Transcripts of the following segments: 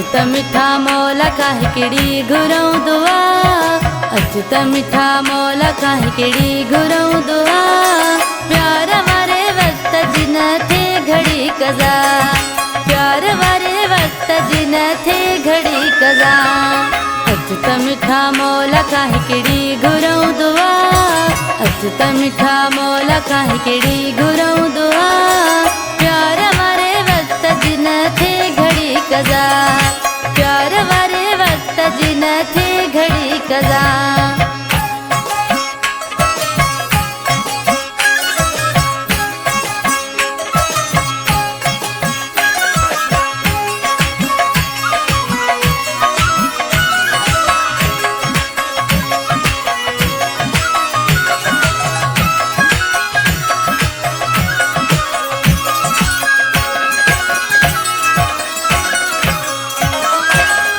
अचुत मिठा मौला काहे किड़ी घुरऊं दुआ, अचुत मिठा मौला काहे किड़ी घुरऊं दुआ। प्यार वारे वक्त जिन थे घड़ी कजा, प्यार वारे वक्त जिन थे घड़ी कजा। अचुत मिठा मौला काहे किड़ी घुरऊं दुआ, अचुत मिठा मौला काहे किड़ी घुरऊं दुआ। प्यार वारे वक्त जिन थे घड़ी कजा, प्यार वारे वक्त जिन थे घड़ी कजा।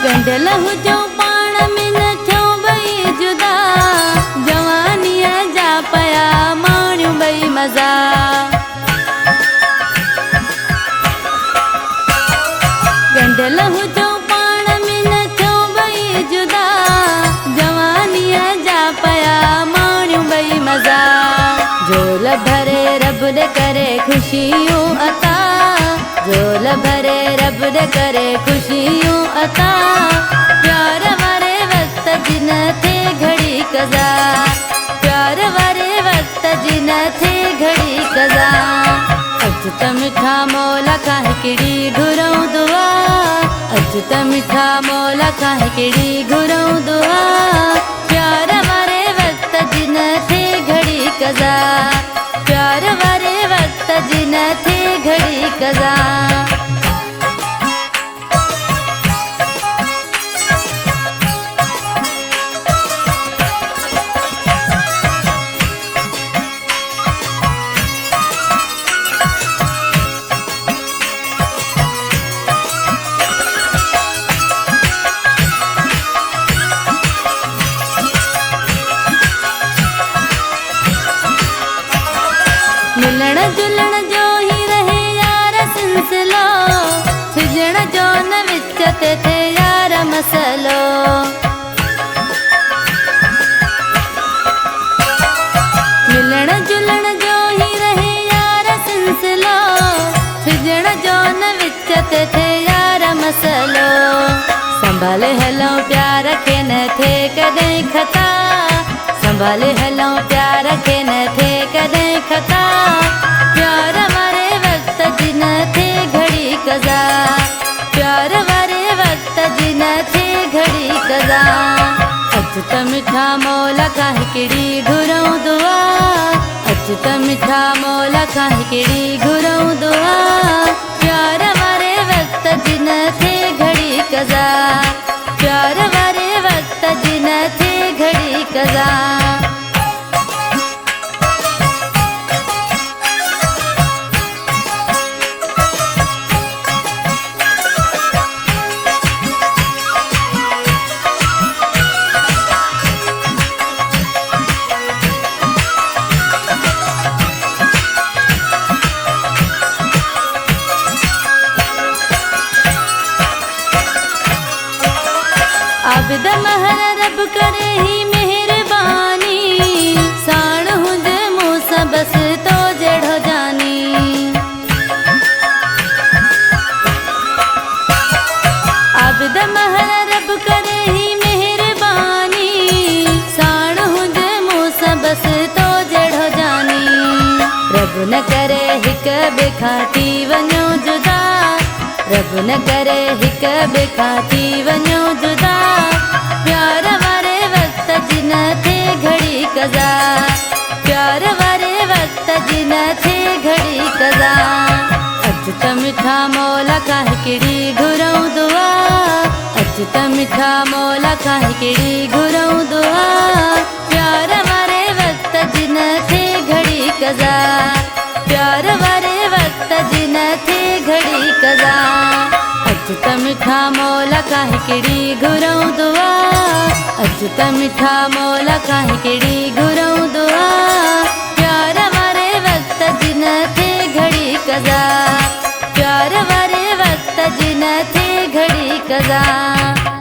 गंढलहु जो पाण में न थियो भई जुदा, जवानीअ जा पया माण्यूं भई मज़ा। गंढलहु जो पाण में न थियो भई जुदा, जवानीअ जा पया माण्यूं भई मज़ा। झोल भरे रब दे करे खुशियूं अता, झोल भरे रब दे करे खुशियूं अता। प्यार वारे वक्त जिन थे घड़ी कजा, प्यार वारे वक्त जिन थे घड़ी कजा। अचुत मिठा मौला काहे किड़ी घुरऊं दुआ, अचुत मिठा मौला काहे किड़ी घुरऊं दुआ। प्यार वारे वक्त जिन थे घड़ी कजा, प्यार वारे वक्त जिन थे घड़ी कजा। मिलण जुलण जो ही रहे यार सिलसिलो, सिजण जो न विच ते थे यार मसलो। मिलण जुलण जो ही रहे यार सिलसिलो, सिजण जो न विच ते थे यार मसलो। संभाले हलऊं प्यार खे न थे कदें खता, संभाले हलऊं प्यार खे न थे कदें खता। प्यार वारे वक्त जिन थे घड़ी कजा, प्यार वारे वक्त जिन थे घड़ी कजा। अचुत मिठा मौला काहे किड़ी घुरऊं दुआ, अचुत मिठा मौला काहे किड़ी घुरऊं दुआ। प्यार वारे वक्त जिन थे घड़ी कजा, प्यार वारे वक्त जिन थे घड़ी कजा। आबिद महर रब करे ही मेहरबानी, साण हुजे मूसा बस तो जड़ो जानी। आबिद महर रब करे ही मेहरबानी, साण हुजे मूसा बस तो जड़ो जानी। रब न करे हिक ॿिए खां थी वञो जुदा, रब न करे हिक ॿिए खां थी वञो जुदा। प्यार वारे वक्त जिन थे घड़ी कजा, प्यार वारे वक्त जिन थे घड़ी कजा। अचुत मिठा मौला काहे किड़ी घुरऊं दुआ, अचुत मिठा मौला काहे किड़ी घुरऊं दुआ। प्यार वारे वक्त जिन थे घड़ी कजा, प्यार वारे वक्त जिन थे घड़ी कजा। अचुत मिठा मौला काहे किड़ी घुरऊं दुआ, अचुत मिठा मौला काहे किड़ी घुरऊं दुआ। प्यार वारे वक्त जिन थे घड़ी कजा, प्यार वारे वक्त जिन थे घड़ी कजा।